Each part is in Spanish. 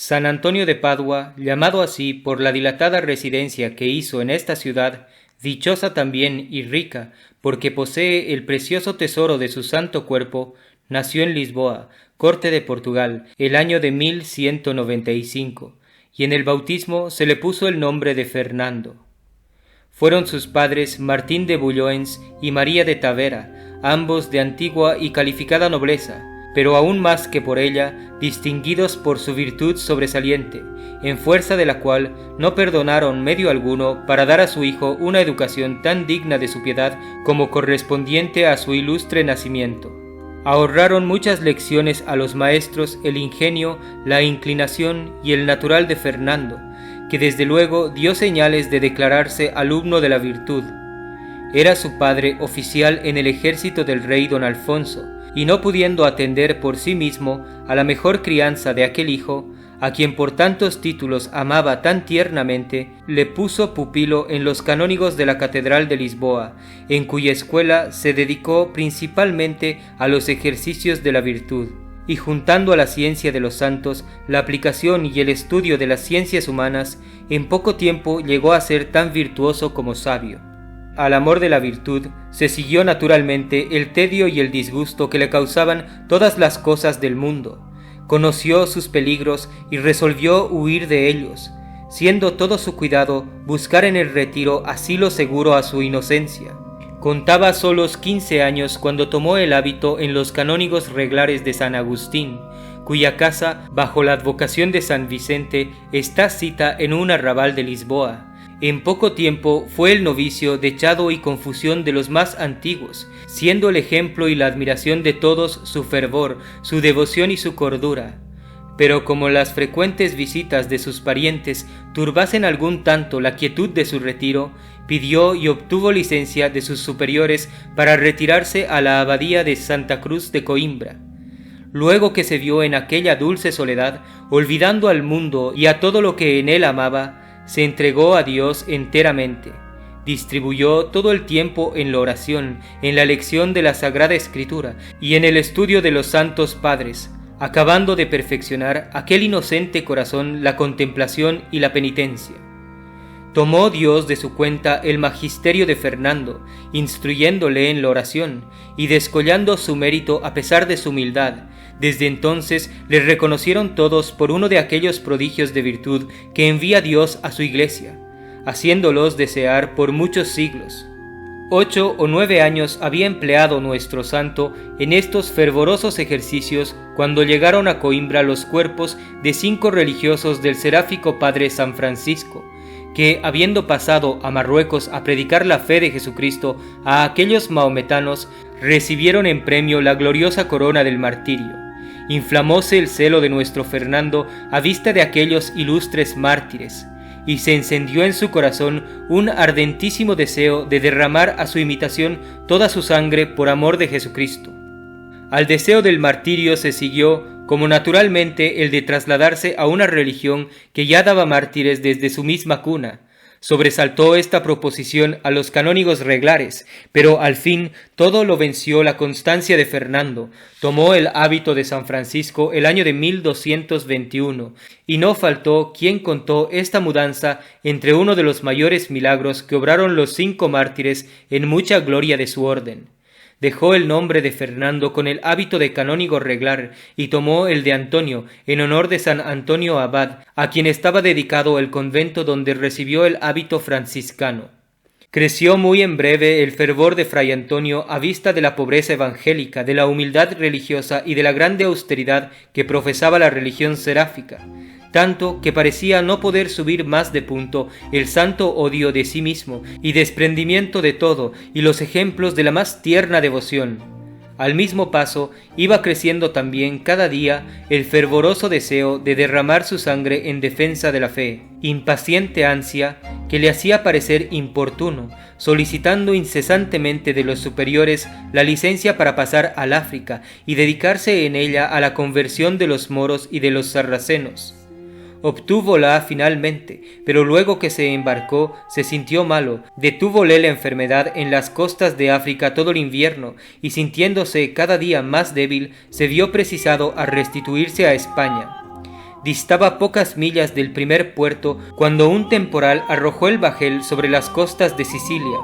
San Antonio de Padua, llamado así por la dilatada residencia que hizo en esta ciudad, dichosa también y rica, porque posee el precioso tesoro de su santo cuerpo, nació en Lisboa, corte de Portugal, el año de 1195, y en el bautismo se le puso el nombre de Fernando. Fueron sus padres Martín de Bulloens y María de Tavera, ambos de antigua y calificada nobleza, pero aún más que por ella, distinguidos por su virtud sobresaliente, en fuerza de la cual no perdonaron medio alguno para dar a su hijo una educación tan digna de su piedad como correspondiente a su ilustre nacimiento. Ahorraron muchas lecciones a los maestros el ingenio, la inclinación y el natural de Fernando, que desde luego dio señales de declararse alumno de la virtud. Era su padre oficial en el ejército del rey don Alfonso, y no pudiendo atender por sí mismo a la mejor crianza de aquel hijo, a quien por tantos títulos amaba tan tiernamente, le puso pupilo en los canónigos de la Catedral de Lisboa, en cuya escuela se dedicó principalmente a los ejercicios de la virtud, y juntando a la ciencia de los santos, la aplicación y el estudio de las ciencias humanas, en poco tiempo llegó a ser tan virtuoso como sabio. Al amor de la virtud se siguió naturalmente el tedio y el disgusto que le causaban todas las cosas del mundo. Conoció sus peligros y resolvió huir de ellos, siendo todo su cuidado buscar en el retiro asilo seguro a su inocencia. Contaba solos 15 años cuando tomó el hábito en los canónigos reglares de San Agustín, cuya casa, bajo la advocación de San Vicente, está sita en un arrabal de Lisboa. En poco tiempo fue el novicio dechado y confusión de los más antiguos, siendo el ejemplo y la admiración de todos su fervor, su devoción y su cordura. Pero como las frecuentes visitas de sus parientes turbasen algún tanto la quietud de su retiro, pidió y obtuvo licencia de sus superiores para retirarse a la abadía de Santa Cruz de Coimbra. Luego que se vio en aquella dulce soledad, olvidando al mundo y a todo lo que en él amaba, se entregó a Dios enteramente, distribuyó todo el tiempo en la oración, en la lección de la Sagrada Escritura y en el estudio de los santos padres, acabando de perfeccionar aquel inocente corazón la contemplación y la penitencia. Tomó Dios de su cuenta el magisterio de Fernando, instruyéndole en la oración y descollando su mérito a pesar de su humildad. Desde entonces le reconocieron todos por uno de aquellos prodigios de virtud que envía Dios a su iglesia, haciéndolos desear por muchos siglos. 8 o 9 años había empleado nuestro santo en estos fervorosos ejercicios cuando llegaron a Coimbra los cuerpos de 5 religiosos del seráfico padre San Francisco, que, habiendo pasado a Marruecos a predicar la fe de Jesucristo a aquellos mahometanos, recibieron en premio la gloriosa corona del martirio. Inflamóse el celo de nuestro Fernando a vista de aquellos ilustres mártires, y se encendió en su corazón un ardentísimo deseo de derramar a su imitación toda su sangre por amor de Jesucristo. Al deseo del martirio se siguió, como naturalmente, el de trasladarse a una religión que ya daba mártires desde su misma cuna. Sobresaltó esta proposición a los canónigos reglares, pero al fin todo lo venció la constancia de Fernando. Tomó el hábito de San Francisco el año de 1221, y no faltó quien contó esta mudanza entre uno de los mayores milagros que obraron los 5 mártires en mucha gloria de su orden. Dejó el nombre de Fernando con el hábito de canónigo reglar y tomó el de Antonio en honor de San Antonio Abad, a quien estaba dedicado el convento donde recibió el hábito franciscano. Creció muy en breve el fervor de Fray Antonio a vista de la pobreza evangélica, de la humildad religiosa y de la grande austeridad que profesaba la religión seráfica, tanto que parecía no poder subir más de punto el santo odio de sí mismo y desprendimiento de todo y los ejemplos de la más tierna devoción. Al mismo paso, iba creciendo también cada día el fervoroso deseo de derramar su sangre en defensa de la fe, impaciente ansia que le hacía parecer importuno, solicitando incesantemente de los superiores la licencia para pasar al África y dedicarse en ella a la conversión de los moros y de los sarracenos. Obtúvola finalmente, pero luego que se embarcó se sintió malo, detúvole la enfermedad en las costas de África todo el invierno, y sintiéndose cada día más débil, se vio precisado a restituirse a España. Distaba pocas millas del primer puerto cuando un temporal arrojó el bajel sobre las costas de Sicilia.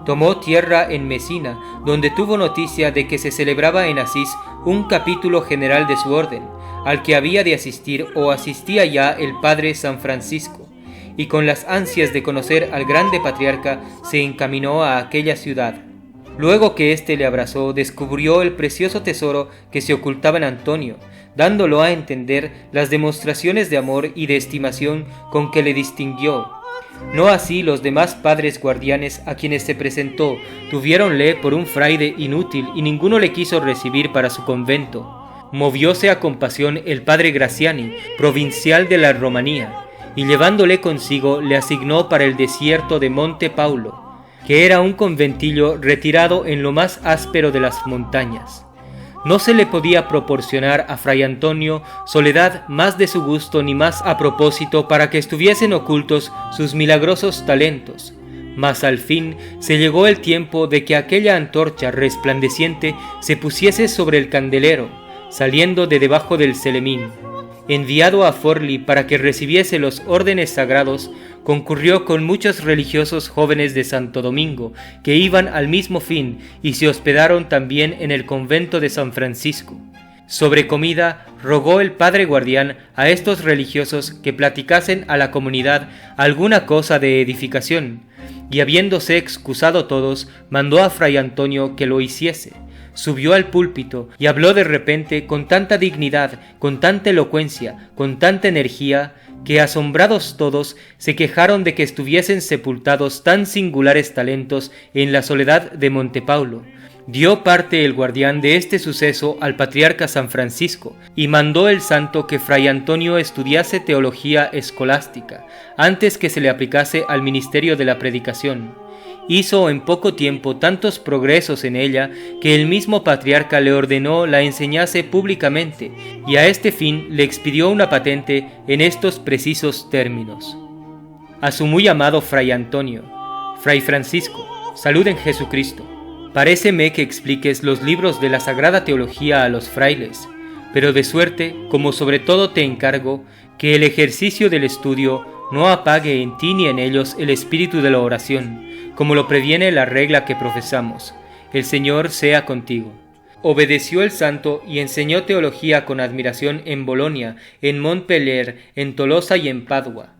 Tomó tierra en Mesina, donde tuvo noticia de que se celebraba en Asís un capítulo general de su orden, al que había de asistir o asistía ya el padre San Francisco, y con las ansias de conocer al grande patriarca se encaminó a aquella ciudad. Luego que éste le abrazó, descubrió el precioso tesoro que se ocultaba en Antonio, dándolo a entender las demostraciones de amor y de estimación con que le distinguió. No así los demás padres guardianes a quienes se presentó, tuviéronle por un fraile inútil y ninguno le quiso recibir para su convento. Movióse a compasión el padre Graciani, provincial de la Romanía, y llevándole consigo le asignó para el desierto de Monte Paulo, que era un conventillo retirado en lo más áspero de las montañas. No se le podía proporcionar a Fray Antonio soledad más de su gusto ni más a propósito para que estuviesen ocultos sus milagrosos talentos, mas al fin se llegó el tiempo de que aquella antorcha resplandeciente se pusiese sobre el candelero, saliendo de debajo del celemín. Enviado a Forlì para que recibiese los órdenes sagrados, concurrió con muchos religiosos jóvenes de Santo Domingo, que iban al mismo fin y se hospedaron también en el convento de San Francisco. Sobre comida, rogó el padre guardián a estos religiosos que platicasen a la comunidad alguna cosa de edificación, y habiéndose excusado todos, mandó a Fray Antonio que lo hiciese. Subió al púlpito y habló de repente con tanta dignidad, con tanta elocuencia, con tanta energía, que asombrados todos se quejaron de que estuviesen sepultados tan singulares talentos en la soledad de Monte Paulo. Dio parte el guardián de este suceso al patriarca San Francisco, y mandó el santo que Fray Antonio estudiase teología escolástica, antes que se le aplicase al ministerio de la predicación. Hizo en poco tiempo tantos progresos en ella que el mismo patriarca le ordenó la enseñase públicamente, y a este fin le expidió una patente en estos precisos términos. A su muy amado Fray Antonio: Fray Francisco, salud en Jesucristo. Paréceme que expliques los libros de la Sagrada Teología a los frailes, pero de suerte, como sobre todo te encargo, que el ejercicio del estudio no apague en ti ni en ellos el espíritu de la oración, como lo previene la regla que profesamos. El Señor sea contigo. Obedeció el santo y enseñó teología con admiración en Bolonia, en Montpellier, en Tolosa y en Padua.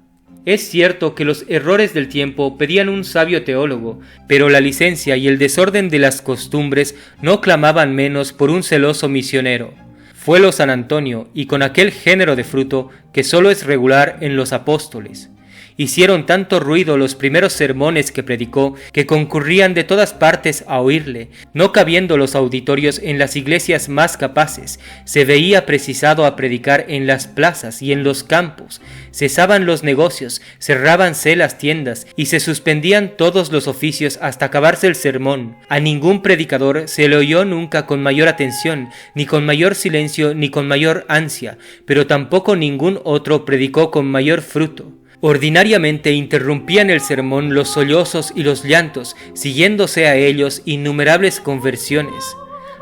Es cierto que los errores del tiempo pedían un sabio teólogo, pero la licencia y el desorden de las costumbres no clamaban menos por un celoso misionero. Fuelo San Antonio, y con aquel género de fruto que sólo es regular en los apóstoles. Hicieron tanto ruido los primeros sermones que predicó, que concurrían de todas partes a oírle. No cabiendo los auditorios en las iglesias más capaces, se veía precisado a predicar en las plazas y en los campos. Cesaban los negocios, cerrábanse las tiendas y se suspendían todos los oficios hasta acabarse el sermón. A ningún predicador se le oyó nunca con mayor atención, ni con mayor silencio, ni con mayor ansia, pero tampoco ningún otro predicó con mayor fruto. Ordinariamente interrumpían el sermón los sollozos y los llantos, siguiéndose a ellos innumerables conversiones.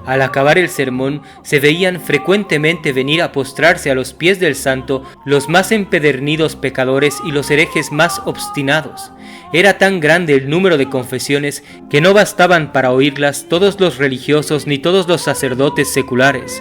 Al acabar el sermón, se veían frecuentemente venir a postrarse a los pies del santo los más empedernidos pecadores y los herejes más obstinados. Era tan grande el número de confesiones que no bastaban para oírlas todos los religiosos ni todos los sacerdotes seculares.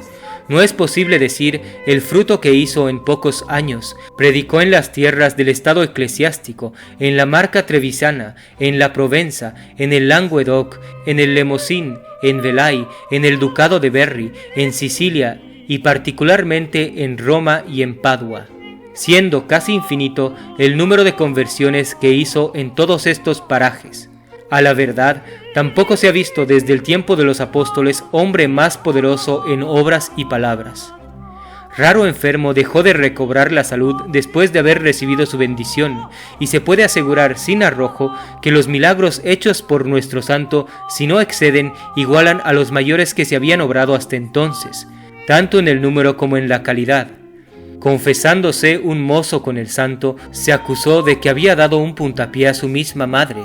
No es posible decir el fruto que hizo en pocos años. Predicó en las tierras del estado eclesiástico, en la Marca Trevisana, en la Provenza, en el Languedoc, en el Lemosín, en Velay, en el Ducado de Berry, en Sicilia y particularmente en Roma y en Padua, siendo casi infinito el número de conversiones que hizo en todos estos parajes. A la verdad, tampoco se ha visto desde el tiempo de los apóstoles hombre más poderoso en obras y palabras. Raro enfermo dejó de recobrar la salud después de haber recibido su bendición, y se puede asegurar sin arrojo que los milagros hechos por nuestro santo, si no exceden, igualan a los mayores que se habían obrado hasta entonces, tanto en el número como en la calidad. Confesándose un mozo con el santo, se acusó de que había dado un puntapié a su misma madre.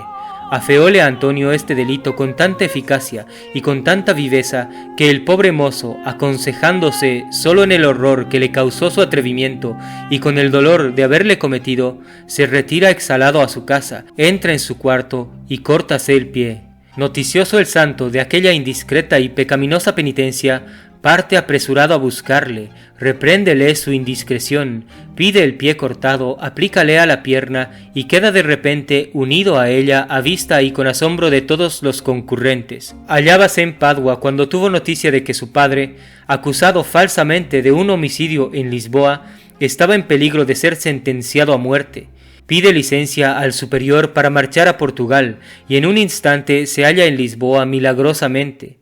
Afeóle a Antonio este delito con tanta eficacia y con tanta viveza que el pobre mozo, aconsejándose solo en el horror que le causó su atrevimiento y con el dolor de haberle cometido, se retira exhalado a su casa, entra en su cuarto y córtase el pie. Noticioso el santo de aquella indiscreta y pecaminosa penitencia, parte apresurado a buscarle, repréndele su indiscreción, pide el pie cortado, aplícale a la pierna y queda de repente unido a ella a vista y con asombro de todos los concurrentes. Hallábase en Padua cuando tuvo noticia de que su padre, acusado falsamente de un homicidio en Lisboa, estaba en peligro de ser sentenciado a muerte. Pide licencia al superior para marchar a Portugal y en un instante se halla en Lisboa milagrosamente.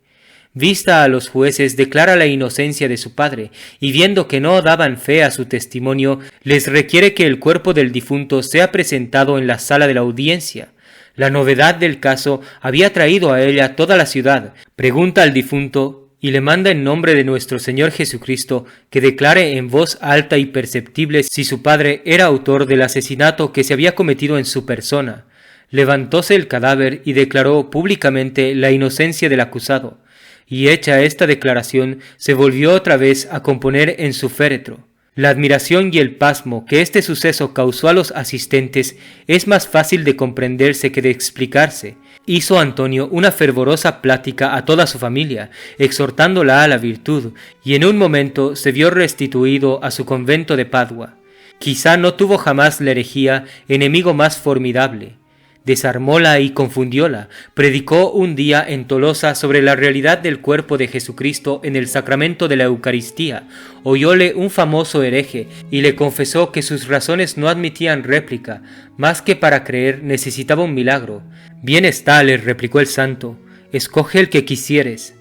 Vista a los jueces, declara la inocencia de su padre, y viendo que no daban fe a su testimonio, les requiere que el cuerpo del difunto sea presentado en la sala de la audiencia. La novedad del caso había traído a ella toda la ciudad. Pregunta al difunto, y le manda en nombre de nuestro Señor Jesucristo que declare en voz alta y perceptible si su padre era autor del asesinato que se había cometido en su persona. Levantóse el cadáver y declaró públicamente la inocencia del acusado, y hecha esta declaración se volvió otra vez a componer en su féretro. La admiración y el pasmo que este suceso causó a los asistentes es más fácil de comprenderse que de explicarse. Hizo Antonio una fervorosa plática a toda su familia, exhortándola a la virtud, y en un momento se vio restituido a su convento de Padua. Quizá no tuvo jamás la herejía enemigo más formidable. Desarmóla y confundióla. Predicó un día en Tolosa sobre la realidad del cuerpo de Jesucristo en el sacramento de la Eucaristía. Oyóle un famoso hereje y le confesó que sus razones no admitían réplica, más que para creer necesitaba un milagro. Bien está, le replicó el santo, escoge el que quisieres.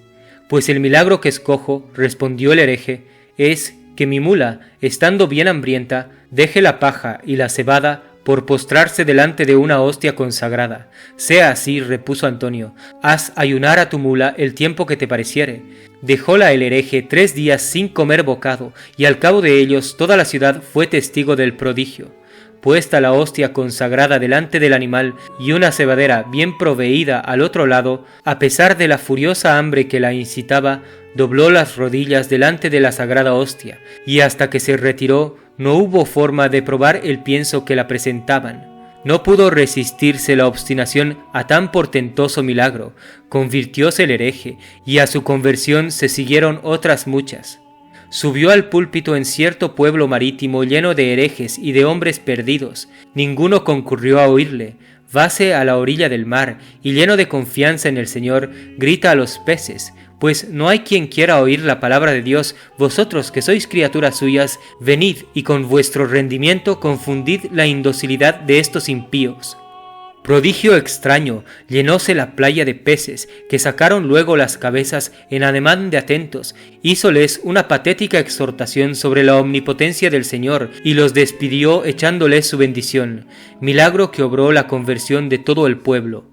Pues el milagro que escojo, respondió el hereje, es que mi mula, estando bien hambrienta, deje la paja y la cebada por postrarse delante de una hostia consagrada. Sea así, repuso Antonio, haz ayunar a tu mula el tiempo que te pareciere. Dejóla el hereje 3 días sin comer bocado, y al cabo de ellos toda la ciudad fue testigo del prodigio. Puesta la hostia consagrada delante del animal y una cebadera bien proveída al otro lado, a pesar de la furiosa hambre que la incitaba, dobló las rodillas delante de la sagrada hostia, y hasta que se retiró no hubo forma de probar el pienso que la presentaban. No pudo resistirse la obstinación a tan portentoso milagro, convirtióse el hereje, y a su conversión se siguieron otras muchas. Subió al púlpito en cierto pueblo marítimo lleno de herejes y de hombres perdidos. Ninguno concurrió a oírle. Vase a la orilla del mar, y lleno de confianza en el Señor, grita a los peces, pues no hay quien quiera oír la palabra de Dios. Vosotros que sois criaturas suyas, venid y con vuestro rendimiento confundid la indocilidad de estos impíos. Prodigio extraño, llenóse la playa de peces, que sacaron luego las cabezas en ademán de atentos, hízoles una patética exhortación sobre la omnipotencia del Señor, y los despidió echándoles su bendición, milagro que obró la conversión de todo el pueblo.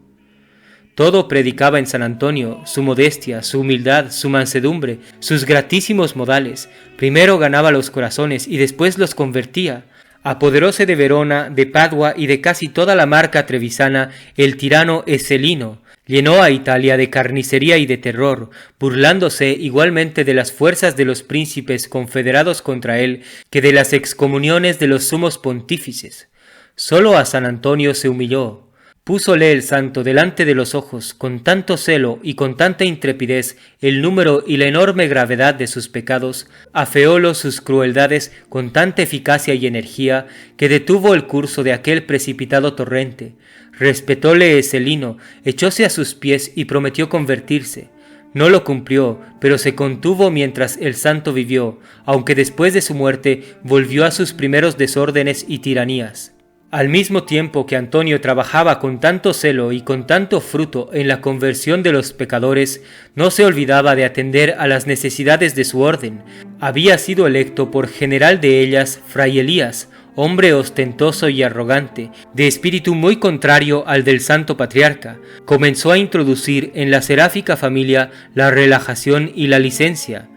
Todo predicaba en San Antonio, su modestia, su humildad, su mansedumbre, sus gratísimos modales. Primero ganaba los corazones y después los convertía. Apoderóse de Verona, de Padua y de casi toda la marca trevisana el tirano Eselino. Llenó a Italia de carnicería y de terror, burlándose igualmente de las fuerzas de los príncipes confederados contra él que de las excomuniones de los sumos pontífices. Solo a San Antonio se humilló. Púsole el santo delante de los ojos con tanto celo y con tanta intrepidez el número y la enorme gravedad de sus pecados, afeólo sus crueldades con tanta eficacia y energía que detuvo el curso de aquel precipitado torrente. Respetóle Eselino, echóse a sus pies y prometió convertirse. No lo cumplió, pero se contuvo mientras el santo vivió, aunque después de su muerte volvió a sus primeros desórdenes y tiranías. Al mismo tiempo que Antonio trabajaba con tanto celo y con tanto fruto en la conversión de los pecadores, no se olvidaba de atender a las necesidades de su orden. Había sido electo por general de ellas Fray Elías, hombre ostentoso y arrogante, de espíritu muy contrario al del santo patriarca. Comenzó a introducir en la seráfica familia la relajación y la licencia.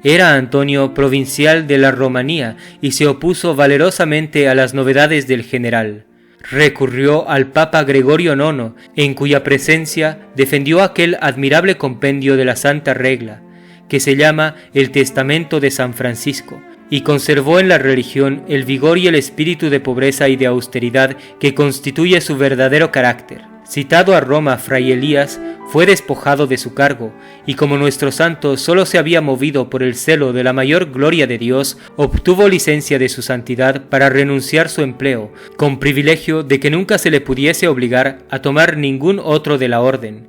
Era Antonio provincial de la Romanía y se opuso valerosamente a las novedades del general. Recurrió al Papa Gregorio IX, en cuya presencia defendió aquel admirable compendio de la Santa Regla, que se llama el Testamento de San Francisco, y conservó en la religión el vigor y el espíritu de pobreza y de austeridad que constituye su verdadero carácter. Citado a Roma Fray Elías, fue despojado de su cargo, y como nuestro santo solo se había movido por el celo de la mayor gloria de Dios, obtuvo licencia de su santidad para renunciar su empleo, con privilegio de que nunca se le pudiese obligar a tomar ningún otro de la orden.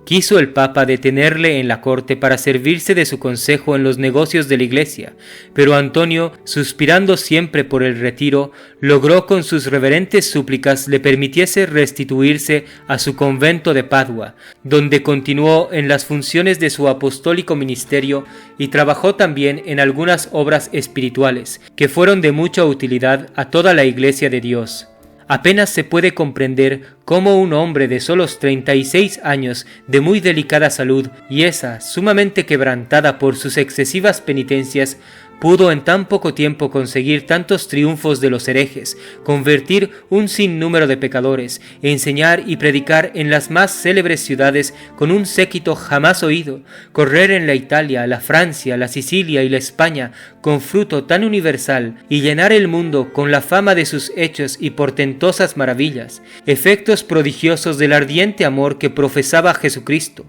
Quiso el Papa detenerle en la corte para servirse de su consejo en los negocios de la Iglesia, pero Antonio, suspirando siempre por el retiro, logró con sus reverentes súplicas le permitiese restituirse a su convento de Padua, donde continuó en las funciones de su apostólico ministerio y trabajó también en algunas obras espirituales, que fueron de mucha utilidad a toda la Iglesia de Dios. Apenas se puede comprender cómo un hombre de solos 36 años, de muy delicada salud y esa sumamente quebrantada por sus excesivas penitencias, pudo en tan poco tiempo conseguir tantos triunfos de los herejes, convertir un sinnúmero de pecadores, enseñar y predicar en las más célebres ciudades con un séquito jamás oído, correr en la Italia, la Francia, la Sicilia y la España con fruto tan universal y llenar el mundo con la fama de sus hechos y portentosas maravillas, efectos prodigiosos del ardiente amor que profesaba Jesucristo.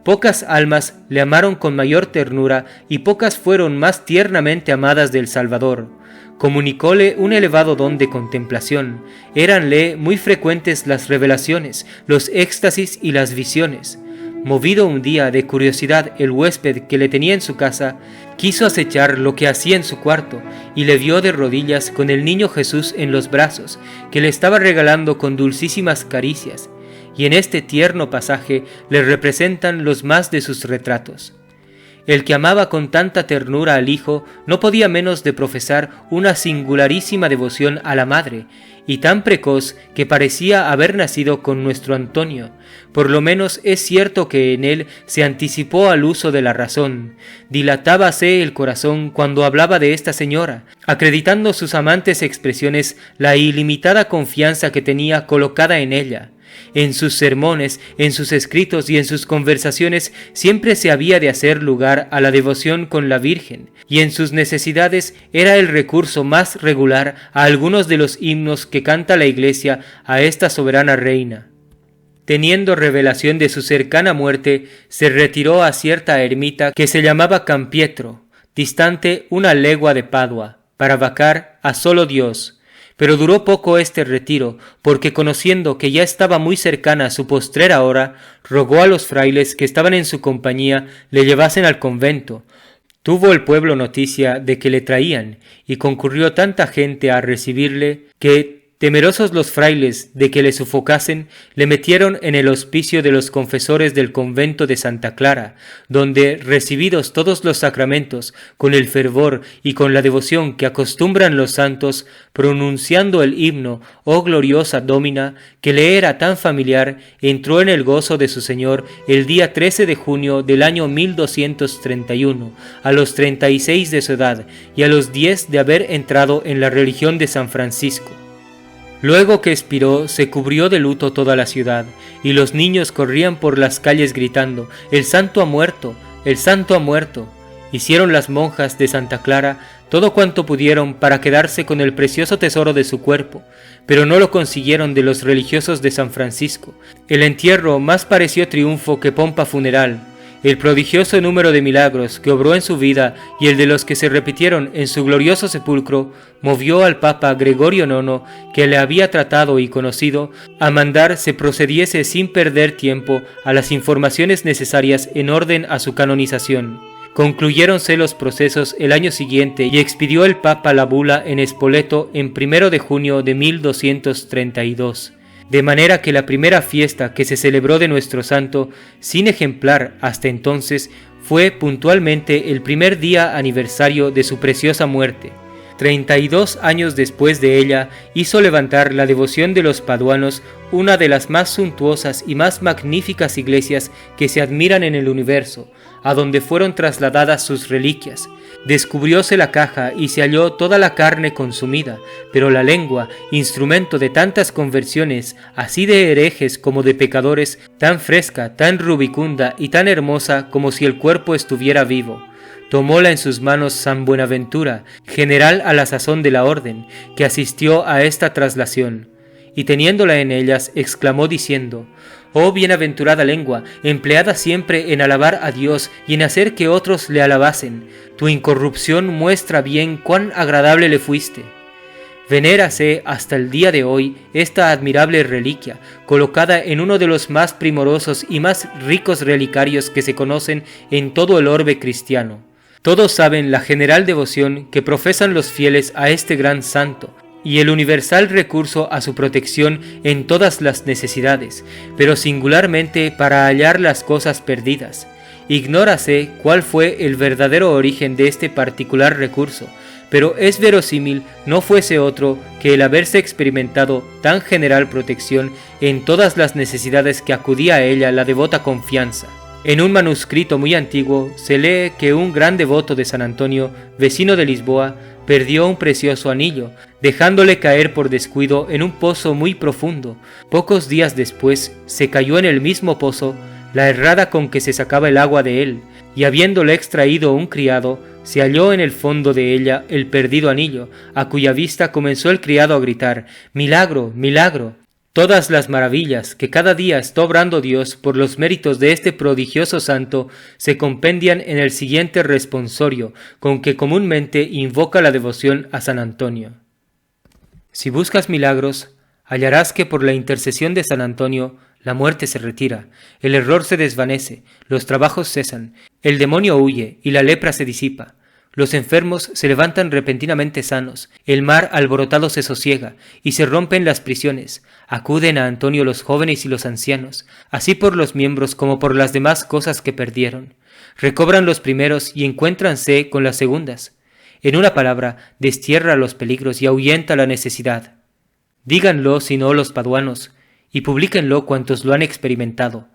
Pocas almas le amaron con mayor ternura y pocas fueron más tiernamente amadas del Salvador. Comunicóle un elevado don de contemplación. Éranle muy frecuentes las revelaciones, los éxtasis y las visiones. Movido un día de curiosidad el huésped que le tenía en su casa, quiso acechar lo que hacía en su cuarto y le vio de rodillas con el niño Jesús en los brazos, que le estaba regalando con dulcísimas caricias. Y en este tierno pasaje le representan los más de sus retratos. El que amaba con tanta ternura al Hijo no podía menos de profesar una singularísima devoción a la Madre, y tan precoz que parecía haber nacido con nuestro Antonio. Por lo menos es cierto que en él se anticipó al uso de la razón. Dilatábase el corazón cuando hablaba de esta señora, acreditando sus amantes expresiones la ilimitada confianza que tenía colocada en ella. En sus sermones, en sus escritos y en sus conversaciones siempre se había de hacer lugar a la devoción con la Virgen, y en sus necesidades era el recurso más regular a algunos de los himnos que canta la Iglesia a esta soberana reina. Teniendo revelación de su cercana muerte, se retiró a cierta ermita que se llamaba Campietro, distante 1 legua de Padua, para vacar a solo Dios. Pero duró poco este retiro, porque conociendo que ya estaba muy cercana su postrera hora, rogó a los frailes que estaban en su compañía le llevasen al convento. Tuvo el pueblo noticia de que le traían, y concurrió tanta gente a recibirle que, temerosos los frailes de que le sufocasen, le metieron en el hospicio de los confesores del convento de Santa Clara, donde, recibidos todos los sacramentos, con el fervor y con la devoción que acostumbran los santos, pronunciando el himno «Oh gloriosa Domina», que le era tan familiar, entró en el gozo de su Señor el día 13 de junio del año 1231, a los 36 de su edad y a los 10 de haber entrado en la religión de San Francisco. Luego que expiró, se cubrió de luto toda la ciudad, y los niños corrían por las calles gritando, «¡El santo ha muerto! ¡El santo ha muerto!». Hicieron las monjas de Santa Clara todo cuanto pudieron para quedarse con el precioso tesoro de su cuerpo, pero no lo consiguieron de los religiosos de San Francisco. El entierro más pareció triunfo que pompa funeral. El prodigioso número de milagros que obró en su vida y el de los que se repitieron en su glorioso sepulcro movió al Papa Gregorio IX, que le había tratado y conocido, a mandar se procediese sin perder tiempo a las informaciones necesarias en orden a su canonización. Concluyéronse los procesos el año siguiente y expidió el Papa la bula en Spoleto en 1 de junio de 1232, de manera que la primera fiesta que se celebró de nuestro santo, sin ejemplar hasta entonces, fue puntualmente el primer día aniversario de su preciosa muerte. 32 años después de ella hizo levantar la devoción de los paduanos una de las más suntuosas y más magníficas iglesias que se admiran en el universo, a donde fueron trasladadas sus reliquias. Descubrióse la caja y se halló toda la carne consumida, pero la lengua, instrumento de tantas conversiones, así de herejes como de pecadores, tan fresca, tan rubicunda y tan hermosa como si el cuerpo estuviera vivo. Tomóla en sus manos San Buenaventura, general a la sazón de la orden, que asistió a esta traslación, y teniéndola en ellas, exclamó diciendo: «Oh bienaventurada lengua, empleada siempre en alabar a Dios y en hacer que otros le alabasen, tu incorrupción muestra bien cuán agradable le fuiste». Venérase hasta el día de hoy esta admirable reliquia, colocada en uno de los más primorosos y más ricos relicarios que se conocen en todo el orbe cristiano. Todos saben la general devoción que profesan los fieles a este gran santo, y el universal recurso a su protección en todas las necesidades, pero singularmente para hallar las cosas perdidas. Ignórase cuál fue el verdadero origen de este particular recurso, pero es verosímil no fuese otro que el haberse experimentado tan general protección en todas las necesidades que acudía a ella la devota confianza. En un manuscrito muy antiguo se lee que un gran devoto de San Antonio, vecino de Lisboa, perdió un precioso anillo, dejándole caer por descuido en un pozo muy profundo. Pocos días después se cayó en el mismo pozo la herrada con que se sacaba el agua de él, y habiéndole extraído un criado, se halló en el fondo de ella el perdido anillo, a cuya vista comenzó el criado a gritar: «¡Milagro! ¡Milagro!». Todas las maravillas que cada día está obrando Dios por los méritos de este prodigioso santo se compendian en el siguiente responsorio con que comúnmente invoca la devoción a San Antonio. Si buscas milagros, hallarás que por la intercesión de San Antonio la muerte se retira, el error se desvanece, los trabajos cesan, el demonio huye y la lepra se disipa. Los enfermos se levantan repentinamente sanos, el mar alborotado se sosiega, y se rompen las prisiones. Acuden a Antonio los jóvenes y los ancianos, así por los miembros como por las demás cosas que perdieron. Recobran los primeros y encuéntranse con las segundas. En una palabra, destierra los peligros y ahuyenta la necesidad. Díganlo si no los paduanos, y publíquenlo cuantos lo han experimentado.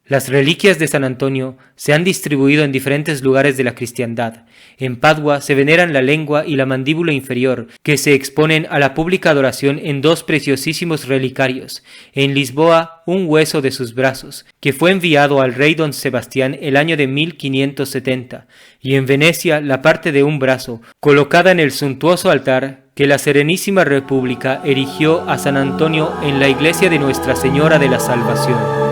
Las reliquias de San Antonio se han distribuido en diferentes lugares de la cristiandad. En Padua se veneran la lengua y la mandíbula inferior, que se exponen a la pública adoración en dos preciosísimos relicarios. En Lisboa, un hueso de sus brazos, que fue enviado al rey don Sebastián el año de 1570, y en Venecia la parte de un brazo, colocada en el suntuoso altar que la Serenísima República erigió a San Antonio en la iglesia de Nuestra Señora de la Salvación.